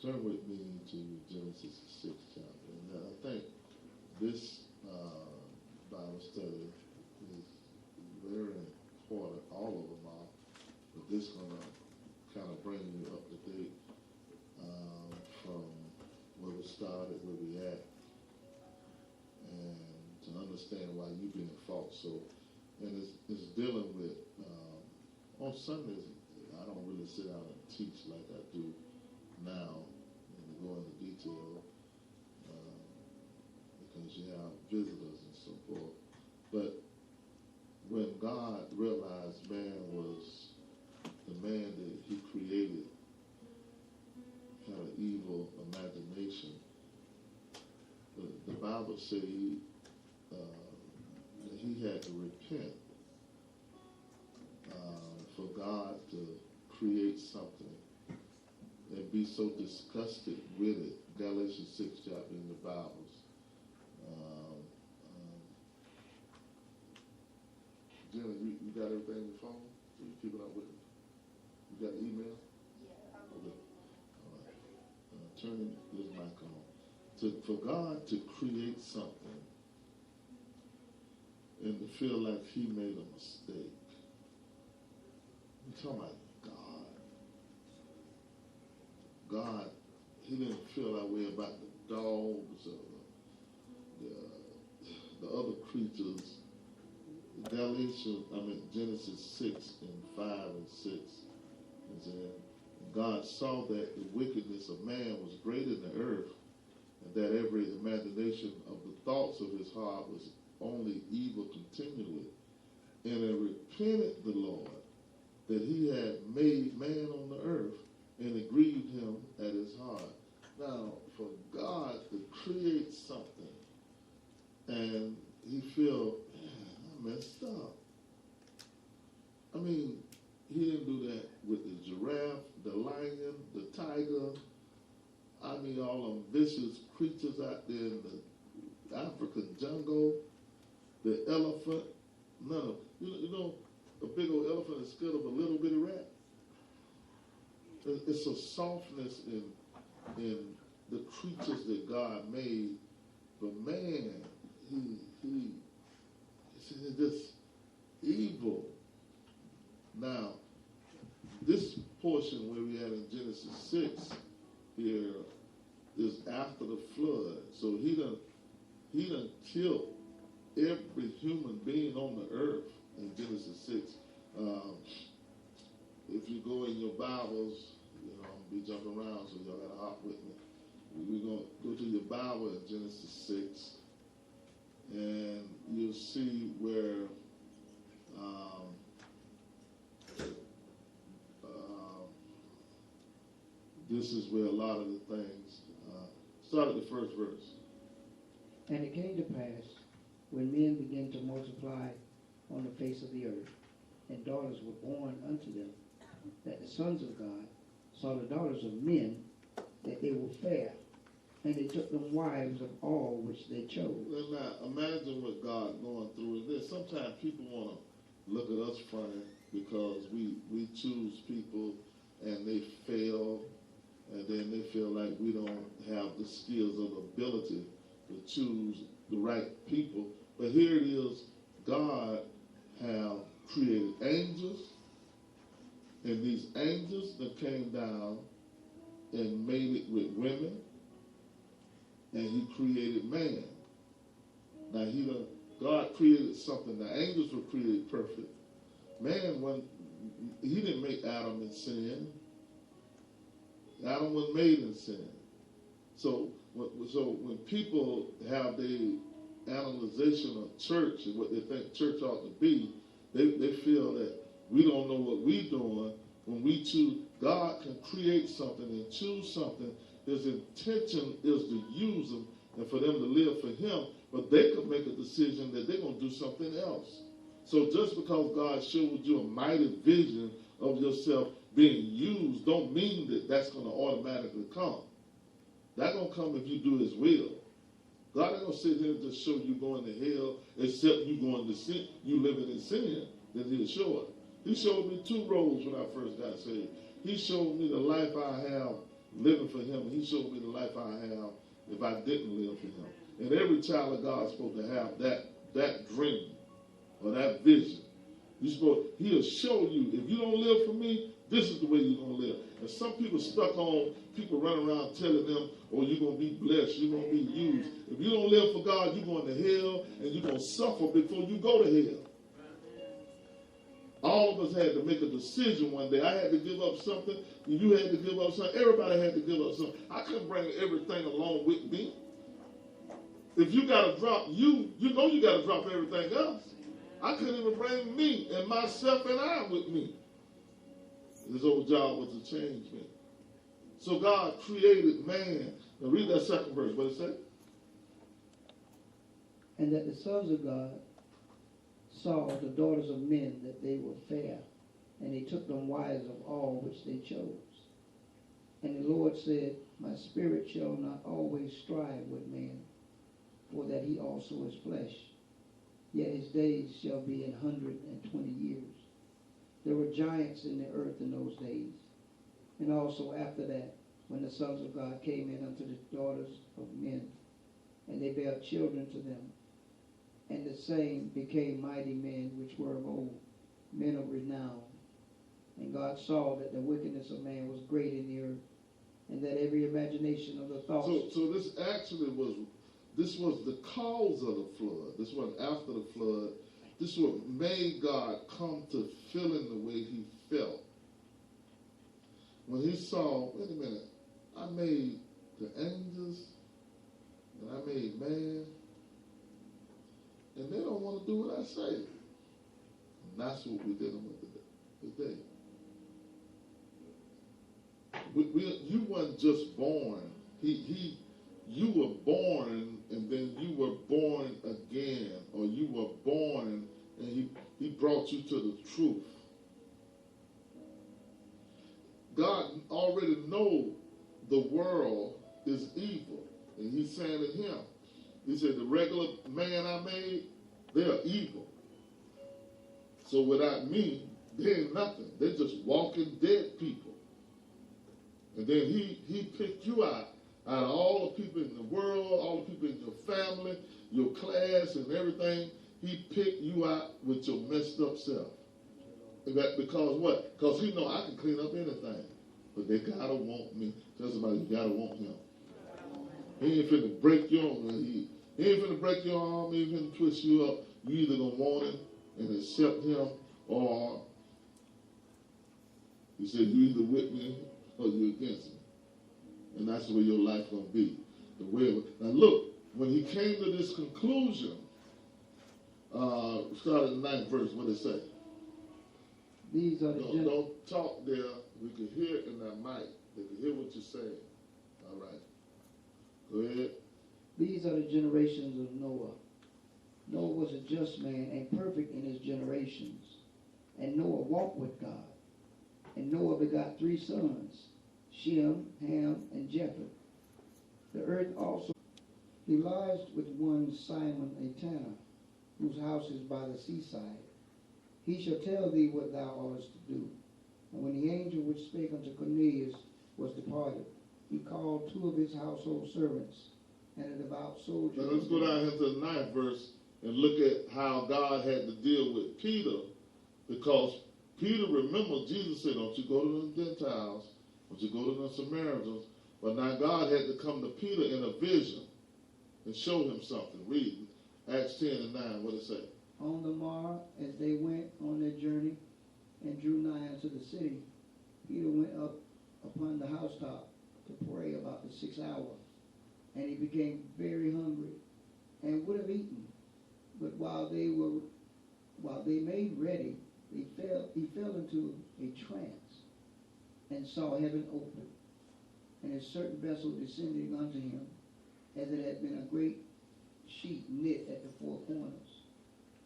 Turn with me to Genesis, the 6th chapter. And I think this Bible study is very important. All of them are. But this is going to kind of bring you up to date from where we started, where we at, and to understand why you being false. So, and it's dealing with, on Sundays, I don't really sit down and teach like I do now and go into detail because you have visitors and so forth. But when God realized man was the man that he created had an evil imagination, the Bible says that he had to repent for God to create something and be so disgusted with it. Galatians 6 chapter in the Bibles. Jenna, you got everything on your phone? So you keep it up with it? You got the email? Yeah. Okay. All right. Turn this mic on. For God to create something and to feel like he made a mistake. You're talking about God, he didn't feel that way about the dogs or the other creatures. Genesis 6 and 5 and 6. It said, God saw that the wickedness of man was great in the earth, and that every imagination of the thoughts of his heart was only evil continually. And it repented the Lord that he had made man on the earth, and it grieved him at his heart. Now, for God to create something, and he feel, man, I messed up. I mean, he didn't do that with the giraffe, the lion, the tiger. I mean, all them vicious creatures out there in the African jungle, the elephant. None of you know, a big old elephant is scared of a little bitty rat. It's a softness in the creatures that God made, but man, he's just evil. Now, this portion where we had in Genesis 6 here is after the flood. So he done killed every human being on the earth in Genesis 6. If you go in your Bibles, I'm going to be jumping around, so y'all got to hop with me. We're going to go to your Bible in Genesis 6, and you'll see where this is where a lot of the things start at the first verse. And it came to pass, when men began to multiply on the face of the earth, and daughters were born unto them, that the sons of God saw the daughters of men, that they were fair, and they took them wives of all which they chose. Well, now, imagine what God going through with this. Sometimes people want to look at us funny because we choose people and they fail, and then they feel like we don't have the skills or the ability to choose the right people. But here it is, God have created angels, and these angels that came down and made it with women, and he created man. Now God created something. The angels were created perfect. Man, he didn't make Adam in sin. Adam was made in sin. So when people have the analyzation of church and what they think church ought to be, they feel that we don't know what we're doing. When we choose, God can create something and choose something. His intention is to use them and for them to live for him, but they could make a decision that they're going to do something else. So just because God showed you a mighty vision of yourself being used don't mean that that's going to automatically come. That's going to come if you do his will. God ain't going to sit here and just show you going to hell, except you going to sin, you living in sin, then he'll show it. He showed me two roads when I first got saved. He showed me the life I have living for him. He showed me the life I have if I didn't live for him. And every child of God is supposed to have that dream or that vision. He'll show you, if you don't live for me, this is the way you're going to live. And some people stuck on people running around telling them, oh, you're going to be blessed, you're going to be used. If you don't live for God, you're going to hell, and you're going to suffer before you go to hell. All of us had to make a decision one day. I had to give up something. You had to give up something. Everybody had to give up something. I couldn't bring everything along with me. If you got to drop you know you got to drop everything else. I couldn't even bring me and myself and I with me. His old job was to change me. So God created man. Now read that second verse. What it say? And that the sons of God saw the daughters of men, that they were fair, and they took them wives of all which they chose. And the Lord said, my spirit shall not always strive with man, for that he also is flesh. Yet his days shall be 120 years. There were giants in the earth in those days. And also after that, when the sons of God came in unto the daughters of men, and they bare children to them, and the same became mighty men which were of old, men of renown. And God saw that the wickedness of man was great in the earth, and that every imagination of the thoughts. So this actually was the cause of the flood. This wasn't after the flood. This is what made God come to feeling the way he felt. When he saw, wait a minute, I made the angels, and I made man, and they don't want to do what I say. And that's what we're dealing with today. You weren't just born. You were born, and then you were born again, or you were born, and he brought you to the truth. God already knows the world is evil, and he's saying to him, he said, the regular man I made, they're evil. So without me, they ain't nothing. They're just walking dead people. And then he picked you out of all the people in the world, all the people in your family, your class and everything. He picked you out with your messed up self. Because what? Because he know I can clean up anything. But they gotta want me. Tell somebody you gotta want him. He ain't finna break your arm. He ain't finna break your arm. He ain't finna twist you up. You either gonna want him and accept him, or he said you either with me or you against me. And that's the way your life gonna be. Now look, when he came to this conclusion, start at the 9th verse, what did it say? These are the don't talk there. We can hear it in that mic. They can hear what you're saying. All right. Go ahead. These are the generations of Noah. Noah was a just man and perfect in his generations. And Noah walked with God. And Noah begot 3 sons, Shem, Ham, and Japheth. The earth also he lodged with one Simon a tanner, whose house is by the seaside. He shall tell thee what thou oughtest to do. And when the angel which spake unto Cornelius was departed, he called 2 of his household servants and a devout soldier. Now let's go down here to the 9th verse and look at how God had to deal with Peter, because Peter, remember, Jesus said, don't you go to the Gentiles, don't you go to the Samaritans. But now God had to come to Peter in a vision and show him something. Read Acts 10 and 9, what it say? On the morrow, as they went on their journey and drew nigh unto the city, Peter went up upon the housetop to pray about the 6th hour. And he became very hungry and would have eaten. But while they made ready, he fell into a trance and saw heaven open, and a certain vessel descending unto him, as it had been a great sheet knit at the 4 corners,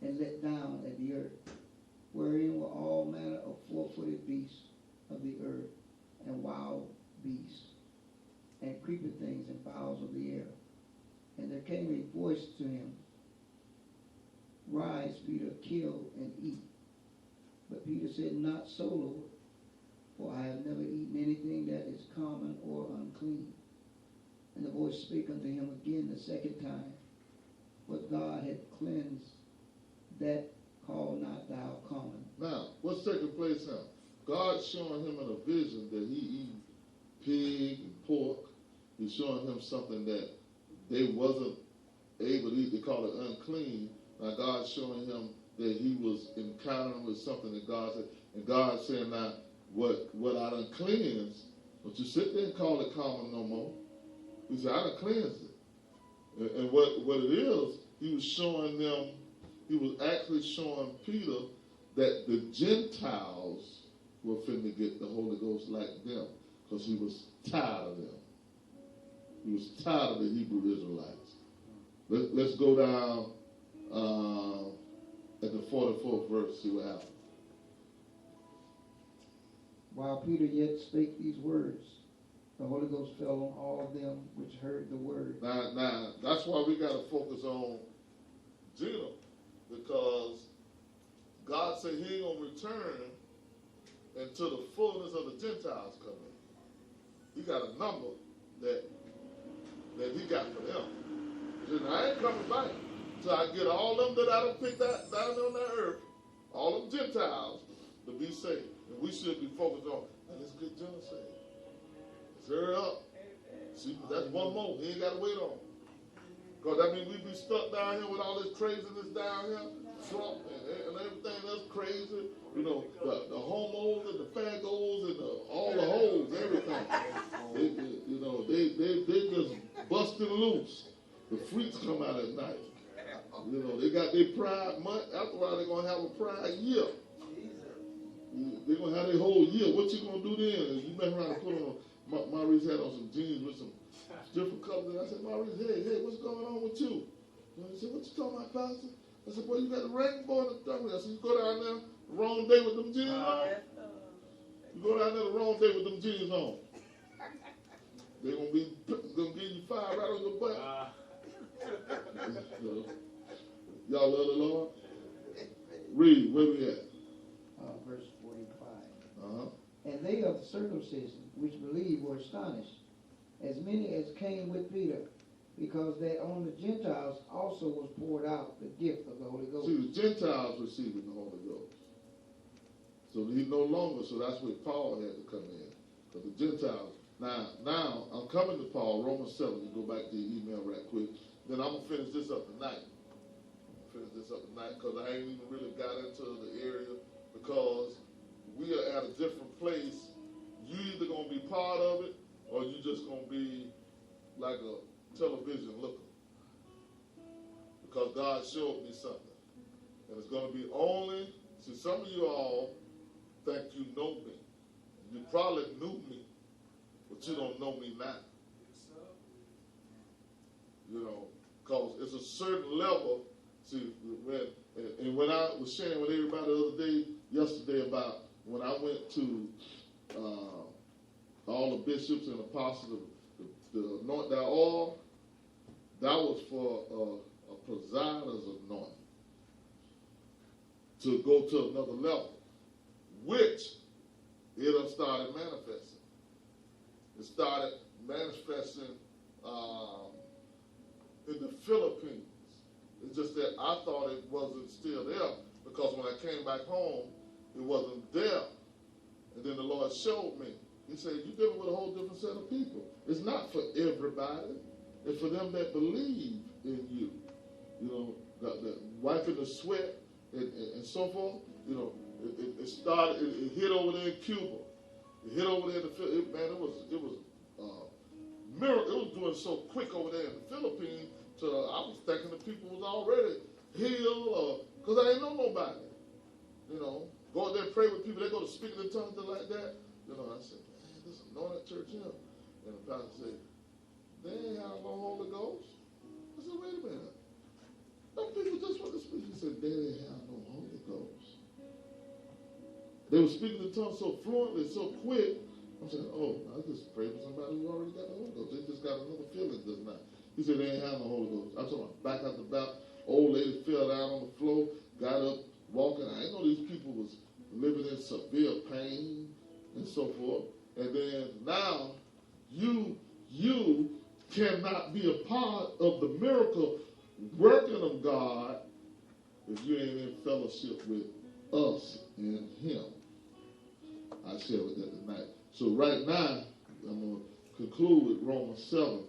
and let down at the earth, wherein were all manner of 4-footed beasts of the earth, and wild beasts, and creeping things, and fowls of the air. And there came a voice to him, Rise, Peter, kill and eat. But Peter said, Not so, Lord, for I have never eaten anything that is common or unclean. And the voice spake unto him again the second time, what God had cleansed, that call not thou common. Now, what's taking place now? God's showing him in a vision that he eat pig and pork. He's showing him something that they wasn't able to eat. They call it unclean. Now God's showing him that he was encountering with something that God said. And God saying, now, what I done cleansed, don't you sit there and call it common no more. He said, I done cleansed it. And what it is, he was showing them, he was actually showing Peter that the Gentiles were finna get the Holy Ghost like them, because he was tired of them. He was tired of the Hebrew Israelites. Let's go down at the 44th verse, see what happens. While Peter yet spake these words, the Holy Ghost fell on all of them which heard the word. Now, that's why we got to focus on Judah, because God said he ain't going to return until the fullness of the Gentiles come in. He got a number that he got for them. He said, I ain't coming back until I get all them that I done picked out down on that earth, all them Gentiles, to be saved. And we should be focused on, let's get Jonah saved. Let's hurry up. See, that's one more. He ain't got to wait on. Because that means we be stuck down here with all this craziness down here, Trump and everything else crazy. You know, the homos and the fagos and all the hoes, everything. They just busting loose. The freaks come out at night. You know, they got their pride month. After a while, they're going to have a pride year. They're going to have their whole year. What you going to do then? You mess around and put on, Maurice had on some jeans with some different colors. And I said, Maurice, hey, what's going on with you? And he said, what you talking about, Pastor? I said, boy, you got the rainbow in the thumb. I said, you go down there the wrong day with them jeans on. You go down there the wrong day with them jeans on. They're going to give you fire right on your butt. Y'all love the Lord? Read, where we at? Verse 45. Uh-huh. And they of the circumcision which believed were astonished, as many as came with Peter, because that on the Gentiles also was poured out the gift of the Holy Ghost. See, the Gentiles receiving the Holy Ghost. So he no longer, so that's where Paul had to come in. Because the Gentiles, now I'm coming to Paul, Romans 7, you go back to your email right quick. Then I'm going to finish this up tonight. Because I ain't even really got into the area, because we are at a different place. You either going to be part of it, or you just going to be like a television looker. Because God showed me something. And it's going to be only, see, some of you all think you know me. You probably knew me, but you don't know me now. You know, because it's a certain level. See, when I was sharing with everybody the other day, yesterday, about when I went to all the bishops and apostles to anoint their oil, that was for a presider's anointing to go to another level, which it done started manifesting. It started manifesting in the Philippines. It's just that I thought it wasn't still there, because when I came back home, it wasn't there. And then the Lord showed me. He said, you're dealing with a whole different set of people. It's not for everybody. It's for them that believe in you. You know, the wiping the sweat and so forth. You know, it started, it hit over there in Cuba. It hit over there in the Philippines. Man, it was miracle. It was doing so quick over there in the Philippines. So I was thinking the people was already healed, because I ain't know nobody. You know, go out there and pray with people. They go to speaking in tongues like that. You know, I said, man, this is anointed church here. And the pastor said, they ain't have no Holy Ghost. I said, wait a minute. Some people just want to speak. He said, they ain't have no Holy Ghost. They were speaking in tongues so fluently, so quick. I'm saying, oh, I just pray for somebody who already got the Holy Ghost. They just got another feeling this night. He said they ain't have no Holy Ghost. I told him, back out the back, old lady fell down on the floor, got up, walking. I didn't know these people was living in severe pain, and so forth. And then now you cannot be a part of the miracle working of God if you ain't in fellowship with us and him. I share with that tonight. So right now, I'm going to conclude with Romans 7.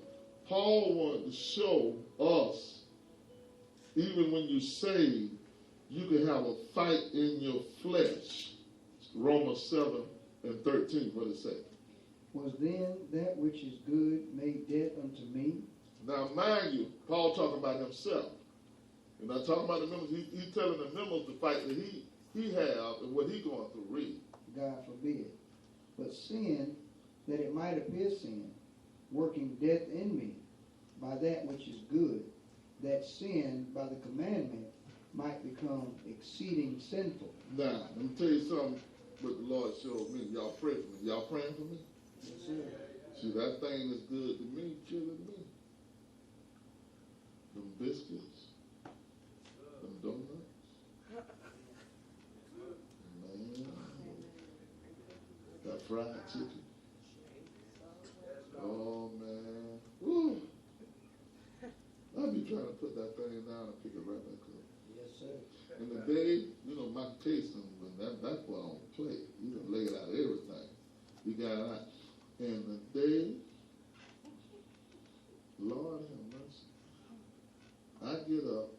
Paul wanted to show us, even when you saved, you can have a fight in your flesh. Romans 7 and 13, what does it say? Was then that which is good made dead unto me? Now, mind you, Paul talking about himself. He's not talking about the members. He's telling the members the fight that he have and what he going through. Read. God forbid. But sin, that it might appear sin, working death in me, by that which is good, that sin by the commandment might become exceeding sinful. Now, let me tell you something what the Lord showed me. Y'all pray for me. Y'all praying for me? Yes, sir. See, that thing is good to me, killing me. Them biscuits, them donuts. Man, that fried chicken. Oh, man. Woo. I'll be trying to put that thing down and pick it right back up. Yes, sir. In the day, you know, my tasting, that boy on play. He done laid out everything. He got out. In the day, Lord have mercy. I get up,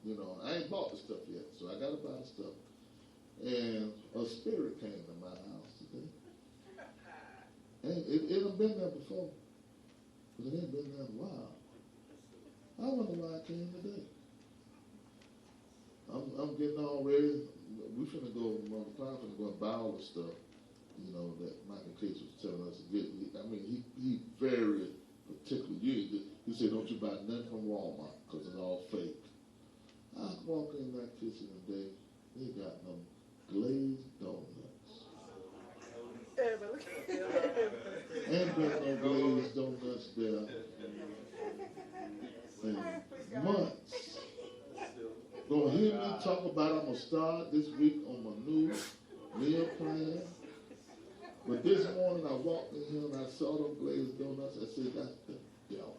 you know, I ain't bought the stuff yet, so I got to buy the stuff. And a spirit came to my house today. And it ain't been there before, but it ain't been there in a while. I wonder why I came today. I'm getting all ready. We finna go, Mother Cloud finna go and buy all the stuff, you know, that Michael Case was telling us to get. I mean, he very particular. He said, don't you buy nothing from Walmart, because it's all fake. I walk in that kitchen today, they got them glazed donuts. Ain't been no glazed donuts there in months. Gonna hear me talk about I'm gonna start this week on my new meal plan. But this morning I walked in here and I saw them glazed donuts. I said, that's the devil.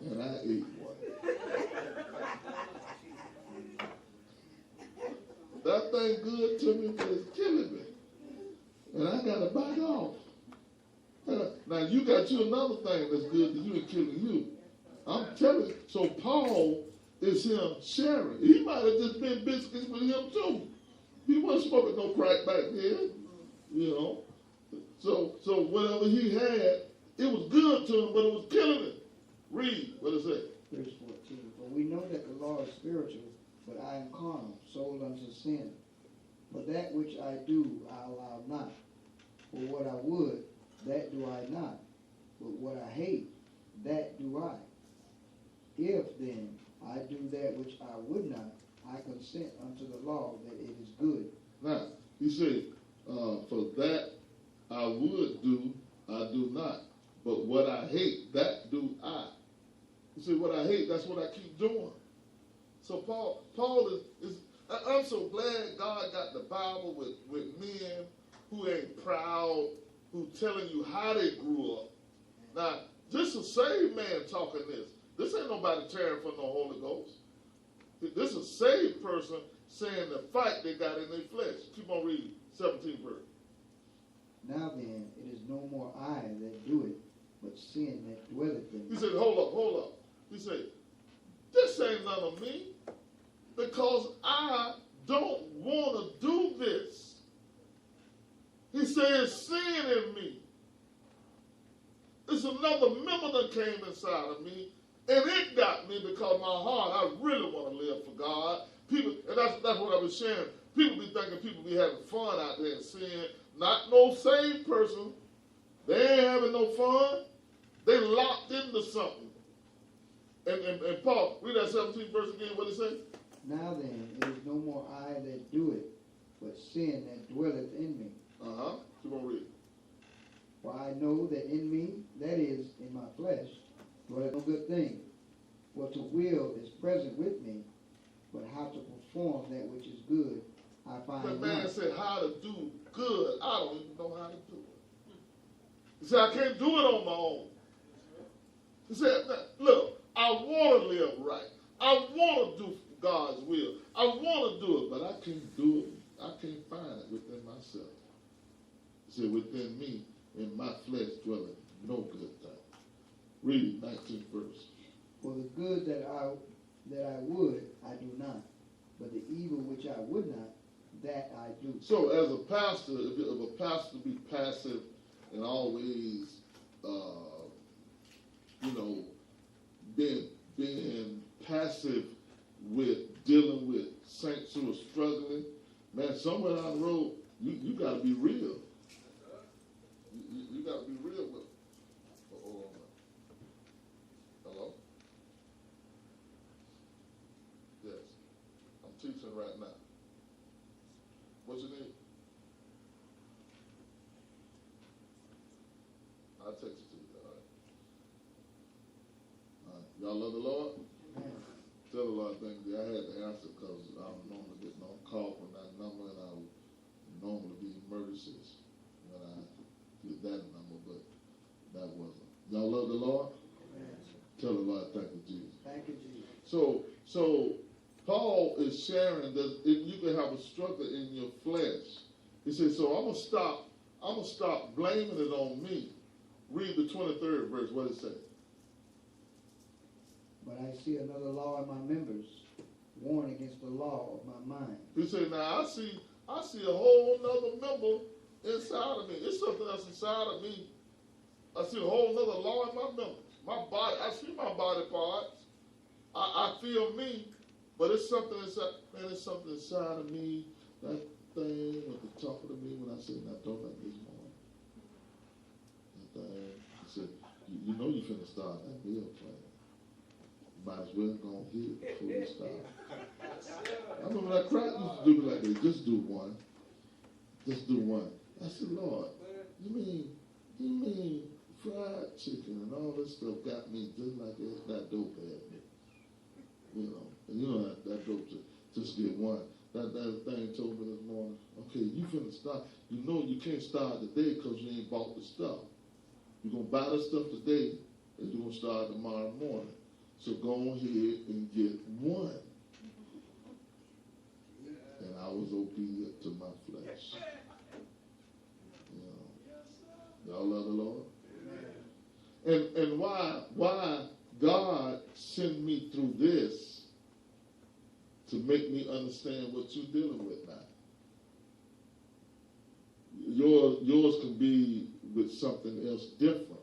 And I ate one. That thing good to me, but it's killing me. And I gotta bite off. Now you got you another thing that's good that you ain't killing you. I'm telling you. So Paul is him sharing. He might have just been biscuits with him too. He wasn't smoking no crack back then, you know. So whatever he had, it was good to him, but it was killing him. Read what it says. Verse 14. For we know that the law is spiritual, but I am carnal, sold unto sin. For that which I do, I allow not. For what I would, that do I not. But what I hate, that do I. If then I do that which I would not, I consent unto the law that it is good. Now, he said, for that I would do, I do not. But what I hate, that do I. You see, what I hate, that's what I keep doing. So Paul is I'm so glad God got the Bible with men who ain't proud, who telling you how they grew up. Now, this is a saved man talking this. This ain't nobody tearing from the Holy Ghost. This is a saved person saying the fight they got in their flesh. Keep on reading, 17th verse. Now then, it is no more I that do it, but sin that dwelleth in me. He said, hold up. He said, this ain't none of me, because I don't want to do this. He said, sin in me. It's another member that came inside of me, and it got me because my heart, I really want to live for God. People, and that's what I was sharing. People be thinking people be having fun out there and sin. Not no saved person. They ain't having no fun. They locked into something. And Paul, read that 17th verse again, what it say? Now then, it is no more I that do it, but sin that dwelleth in me. Keep on reading. For I know that in me, that is, in my flesh, dwelleth no good thing. For to will is present with me, but how to perform that which is good, I find The man none. said, how to do good. I don't even know how to do it. He said, I can't do it on my own. He said, look, I want to live right. I want to do God's will. I want to do it, but I can't do it. I can't find it within myself. He said, within me, in my flesh dwelleth no good thing. Read 19th verse. For the good that I would, I do not. But the evil which I would not, that I do. So as a pastor, if a pastor be passive and always, being passive with dealing with saints who are struggling, man, somewhere down the road, you got to be real. You got to be real with them. Hold on. Hello? Yes. I'm teaching right now. What you need? I'll text it to you, all right? Y'all love the Lord? Amen. Tell the Lord thank you. I had to answer because I'm normally getting on call from that number, and I would normally be emergencies when I get that number, but that wasn't. Y'all love the Lord? Amen. Tell the Lord thank you, Jesus. Thank you, Jesus. So Paul is sharing that if you can have a struggle in your flesh, he says, so I'm gonna stop blaming it on me. Read the 23rd verse. What it say? But I see another law in my members, warring against the law of my mind. He said, now I see a whole nother member inside of me. It's something that's inside of me. I see a whole nother law in my members. My body, I see my body parts. I feel me, but it's something inside, man, it's something inside of me. That thing at the top of me when I said, now don't let this morning. That thing, he said, you know you finna start that meal plan. Might as well go hit it before you start. I remember that crowd used to do me like that. Just do one. Just do one. I said, Lord, you mean fried chicken and all this stuff got me just like that dope had me. And that dope just get one. That thing told me this morning, okay, you finna start. You know you can't start today because you ain't bought the stuff. You're going to buy the stuff today and you're going to start tomorrow morning. So go ahead and get one. And I was obedient to my flesh. Y'all love the Lord? And why God sent me through this to make me understand what you're dealing with now. Yours can be with something else different.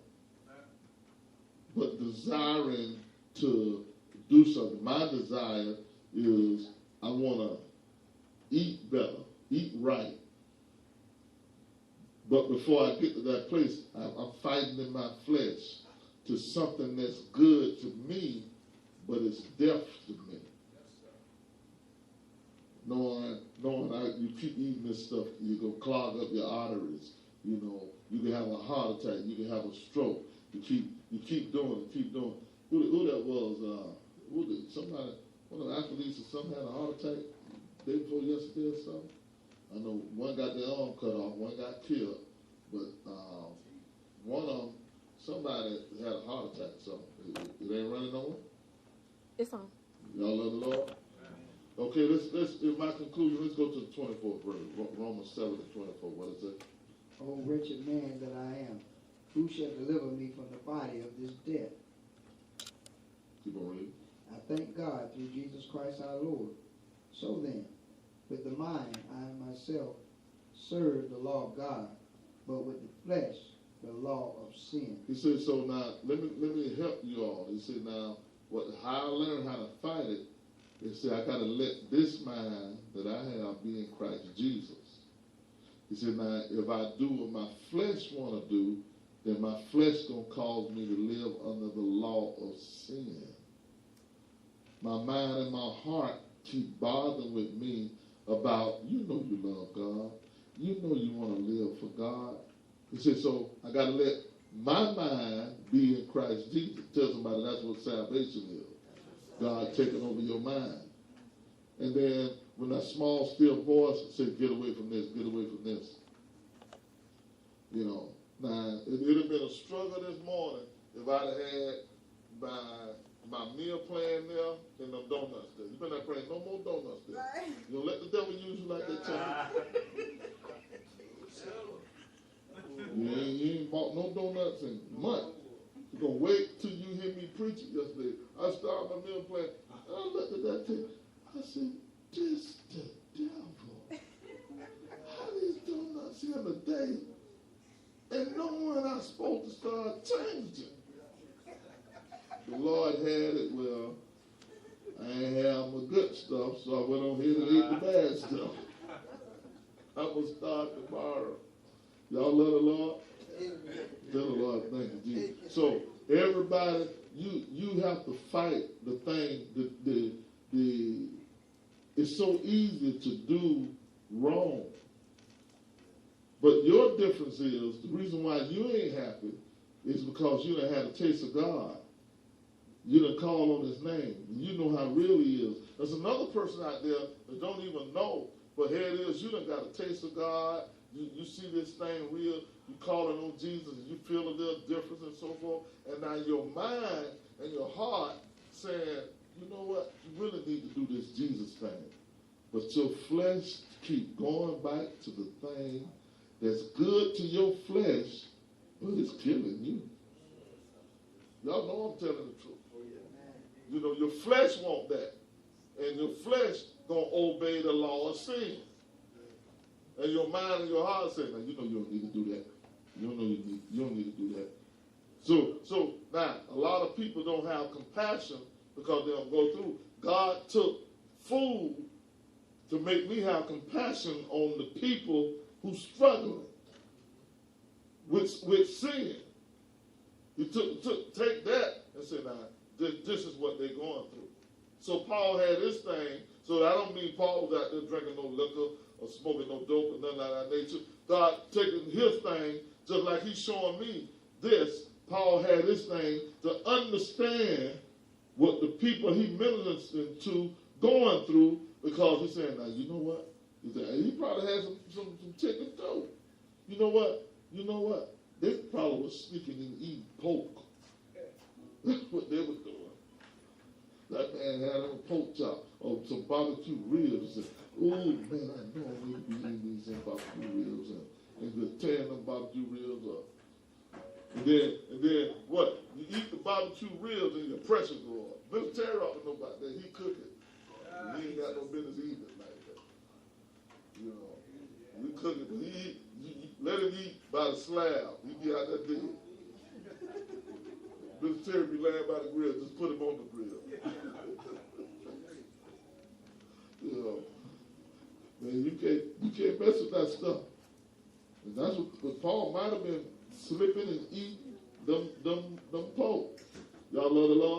But desiring to do something. My desire is I want to eat better, eat right. But before I get to that place, I'm fighting in my flesh to something that's good to me, but it's death to me. Knowing you keep eating this stuff, you're going to clog up your arteries. You can have a heart attack. You can have a stroke. You keep doing it. Who that was? Somebody, one of the athletes or something had a heart attack day before yesterday or something. I know one got their arm cut off, one got killed, but one of them, somebody had a heart attack. So it ain't running no more. It's on. Y'all love the Lord. Okay, let's. In my conclusion, let's go to the 24th verse, Romans 7:24. What is it? O wretched man that I am, who shall deliver me from the body of this death? Keep on reading. I thank God through Jesus Christ our Lord. So then, with the mind, I myself serve the law of God, but with the flesh, the law of sin. He said, so now, let me help you all. He said, now, how I learned how to fight it, he said, I got to let this mind that I have be in Christ Jesus. He said, now, if I do what my flesh want to do, then my flesh going to cause me to live under the law of sin. My mind and my heart keep bothering with me about, you love God. You know you want to live for God. He said, so I got to let my mind be in Christ Jesus. Tell somebody that's what salvation is. God taking over your mind. And then when that small, still voice said, get away from this, get away from this. You know, now, it would have been a struggle this morning if I'd have had my meal plan there and them donuts there. You better not bring no more donuts there. Right. You know, let the devil use you like that, child. You ain't bought no donuts in months. You're going to wait till you hear me preaching yesterday. I started my meal plan. I looked at that thing. I said, this the devil. How these donuts here today? And knowing I'm supposed to start changing. The Lord had it well. I ain't have my good stuff, so I went on here and ate the bad stuff. I'm going to start tomorrow. Y'all love the Lord? Tell the Lord, thank you, Jesus. So everybody, you have to fight the thing. It's so easy to do wrong. But your difference is, the reason why you ain't happy is because you done had a taste of God. You done call on his name. You know how real he is. There's another person out there that don't even know, but here it is, you done got a taste of God. You see this thing real, you calling on Jesus, and you feel a little difference and so forth, and now your mind and your heart saying, you know what, you really need to do this Jesus thing. But your flesh keep going back to the thing that's good to your flesh, but it's killing you. Y'all know I'm telling the truth. You know, your flesh want that. And your flesh gonna obey the law of sin. And your mind and your heart say, now, you know you don't need to do that. You don't need to do that. So now, a lot of people don't have compassion because they don't go through. God took food to make me have compassion on the people who struggling with sin. He take that and said, now, this is what they're going through. So Paul had this thing, so I don't mean Paul was out there drinking no liquor or smoking no dope or nothing like that nature. God taking his thing, just like he's showing me this. Paul had this thing to understand what the people he ministered to going through, because he's saying, now, you know what? He probably had some chicken too. You know what? They probably was sneaking and eating pork. That's what they was doing. That man had a pork chop or some barbecue ribs. Oh, man, I know I need to be eating these barbecue ribs and just tearing them barbecue ribs up. And then what? You eat the barbecue ribs and your pressure go up. Mr. Terry ought to know about that. He cook it. He ain't got no business eating it like that. You know, we cook it. He let him eat by the slab. He be out that big. Mr. Terry be laying by the grill. Just put him on the grill. You know, man, you can't mess with that stuff. And that's what Paul might have been slipping and eating them pork. Y'all love the Lord?